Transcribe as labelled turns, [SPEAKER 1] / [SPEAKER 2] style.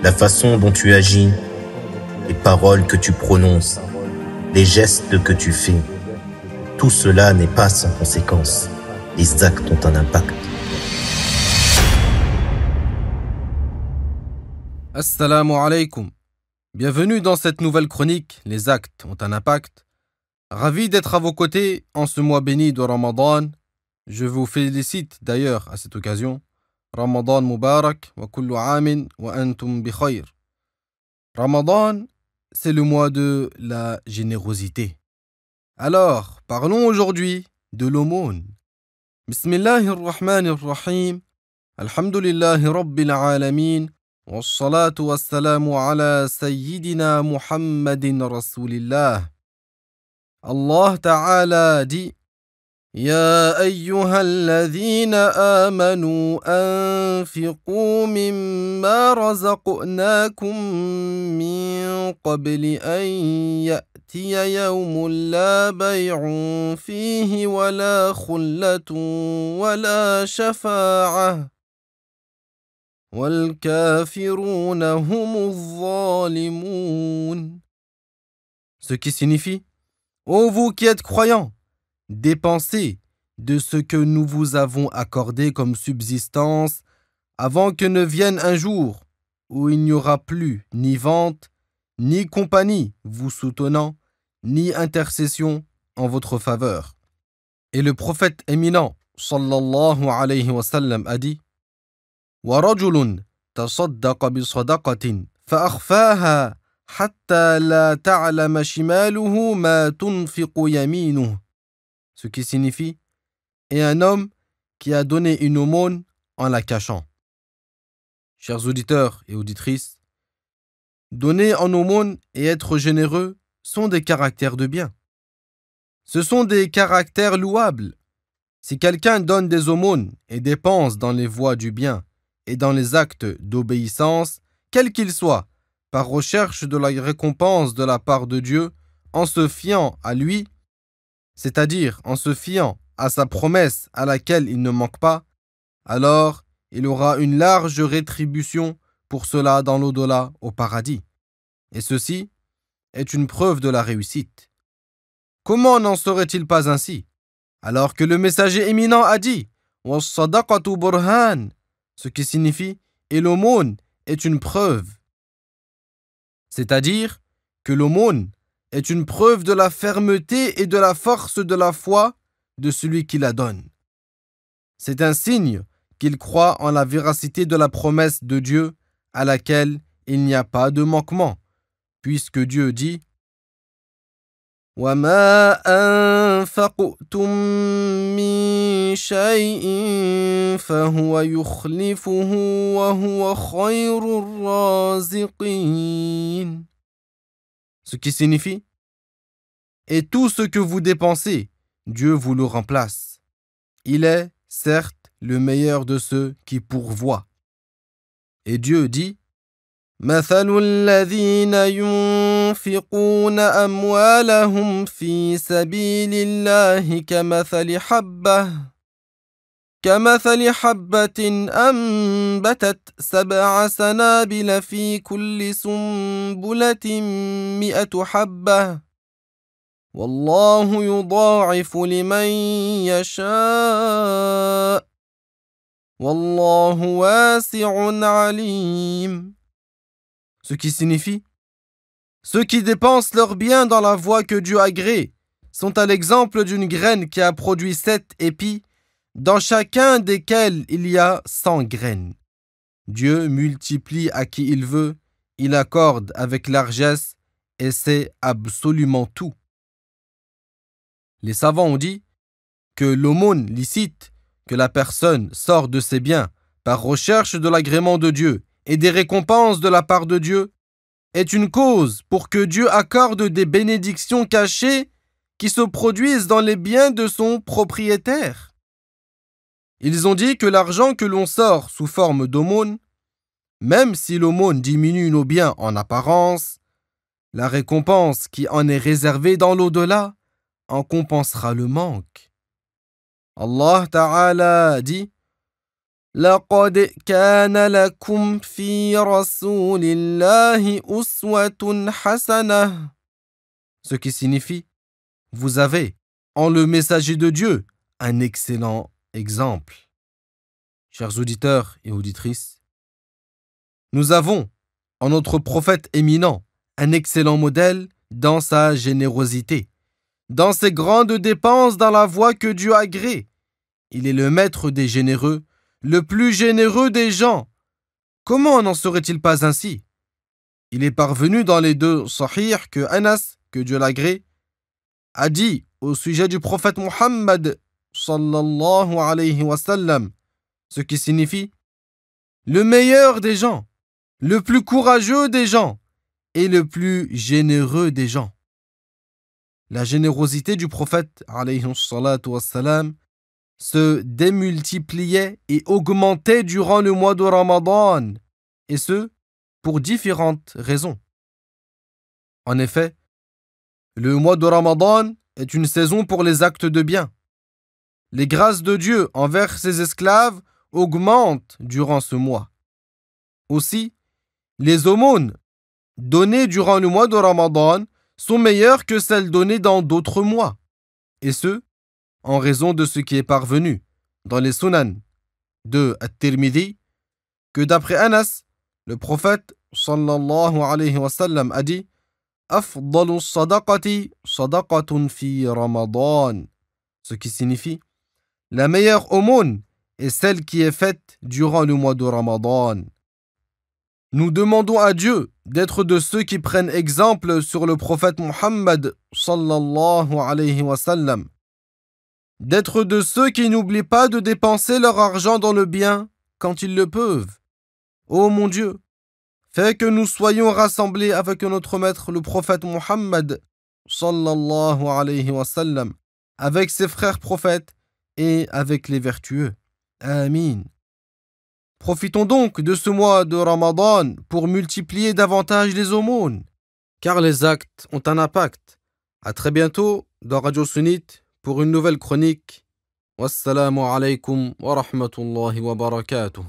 [SPEAKER 1] la façon dont tu agis, les paroles que tu prononces, les gestes que tu fais, tout cela n'est pas sans conséquence. Les actes ont un impact.
[SPEAKER 2] Assalamu alaikum. Bienvenue dans cette nouvelle chronique, les actes ont un impact. Ravi d'être à vos côtés en ce mois béni de Ramadan. Je vous félicite d'ailleurs à cette occasion. Ramadan Mubarak wa kullu amin wa antum bi khayr. Ramadan, c'est le mois de la générosité. Alors, parlons aujourd'hui de l'aumône. Bismillahirrahmanirrahim. Alhamdulillahi rabbil alamin. والصلاة والسلام على سيدنا محمد رسول الله. Allah Ta'ala dit: يا أيها الذين آمنوا أنفقوا مما رزقناكم من قبل أن يأتي يوم لا بيع فيه ولا خلة ولا شفاعة وَالْكَافِرُونَ هُمُ الظَّالِمُونَ. Ce qui signifie: ô vous qui êtes croyants, dépensez de ce que nous vous avons accordé comme subsistance avant que ne vienne un jour où il n'y aura plus ni vente, ni compagnie vous soutenant, ni intercession en votre faveur. Et le prophète éminent, sallallahu alayhi wa sallam, a dit: ورجل تصدق بصدقة فأخفاها حتى لا تعلم شماله ما تنفق يمينه. Ce qui signifie: et un homme qui a donné une aumône en la cachant. Chers auditeurs et auditrices, donner en aumône et être généreux sont des caractères de bien. Ce sont des caractères louables. Si quelqu'un donne des aumônes et dépense dans les voies du bien et dans les actes d'obéissance, quels qu'ils soient, par recherche de la récompense de la part de Dieu, en se fiant à lui, c'est-à-dire en se fiant à sa promesse à laquelle il ne manque pas, alors il aura une large rétribution pour cela dans l'au-delà au paradis. Et ceci est une preuve de la réussite. Comment n'en serait-il pas ainsi, alors que le messager éminent a dit: وَالصَّدَقَةُ بُرْهَانٌ, ce qui signifie: et l'aumône est une preuve. C'est-à-dire que l'aumône est une preuve de la fermeté et de la force de la foi de celui qui la donne. C'est un signe qu'il croit en la véracité de la promesse de Dieu à laquelle il n'y a pas de manquement, puisque Dieu dit: وَمَا أَنفَقْتُم مِّن شَيْءٍ فَهُوَ يُخْلِفُهُ وَهُوَ خَيْرُ الرَّازِقِينَ. Ce qui signifie: et tout ce que vous dépensez, Dieu vous le remplace. Il est, certes, le meilleur de ceux qui pourvoient. Et Dieu dit: مثل الذين ينفقون أموالهم في سبيل الله كمثل حبة أنبتت 7 سنابل في كل سنبلة 100 حبة والله يضاعف لمن يشاء والله واسع عليم. Ce qui signifie: ceux qui dépensent leurs biens dans la voie que Dieu agrée sont à l'exemple d'une graine qui a produit 7 épis, dans chacun desquels il y a 100 graines. Dieu multiplie à qui il veut, il accorde avec largesse, et c'est absolument tout. Les savants ont dit que l'aumône licite, que la personne sort de ses biens par recherche de l'agrément de Dieu et des récompenses de la part de Dieu, est une cause pour que Dieu accorde des bénédictions cachées qui se produisent dans les biens de son propriétaire. Ils ont dit que l'argent que l'on sort sous forme d'aumône, même si l'aumône diminue nos biens en apparence, la récompense qui en est réservée dans l'au-delà en compensera le manque. Allah Ta'ala dit: لقد كان لكم في رسول الله أسوة حسنة. Ce qui signifie, vous avez, en le messager de Dieu, un excellent exemple. Chers auditeurs et auditrices, nous avons, en notre prophète éminent, un excellent modèle dans sa générosité, dans ses grandes dépenses dans la voie que Dieu agrée. Il est le maître des généreux, le plus généreux des gens. Comment n'en serait-il pas ainsi? Il est parvenu dans les deux Sahih que Anas, que Dieu l'agrée, a dit au sujet du prophète Muhammad sallallahu alayhi wa sallam, ce qui signifie le meilleur des gens, le plus courageux des gens et le plus généreux des gens. La générosité du prophète alayhi salatu wa sallam se démultipliait et augmentait durant le mois de Ramadan, et ce, pour différentes raisons. En effet, le mois de Ramadan est une saison pour les actes de bien. Les grâces de Dieu envers ses esclaves augmentent durant ce mois. Aussi, les aumônes données durant le mois de Ramadan sont meilleures que celles données dans d'autres mois, et ce, en raison de ce qui est parvenu dans les sunan de At-Tirmidhi, que d'après Anas, le prophète sallallahu alayhi wa sallam a dit Afdalu sadaqati sadaqatun fi Ramadan, ce qui signifie la meilleure aumône est celle qui est faite durant le mois de Ramadan. Nous demandons à Dieu d'être de ceux qui prennent exemple sur le prophète Muhammad sallallahu alayhi wa sallam, d'être de ceux qui n'oublient pas de dépenser leur argent dans le bien quand ils le peuvent. Ô mon Dieu, fais que nous soyons rassemblés avec notre maître le prophète Muhammad sallallahu alayhi wa sallam, avec ses frères prophètes et avec les vertueux. Amin. Profitons donc de ce mois de Ramadan pour multiplier davantage les aumônes, car les actes ont un impact. À très bientôt dans Radio Sunnite pour une nouvelle chronique. Wassalamu alaykum wa rahmatullahi wa barakatuh.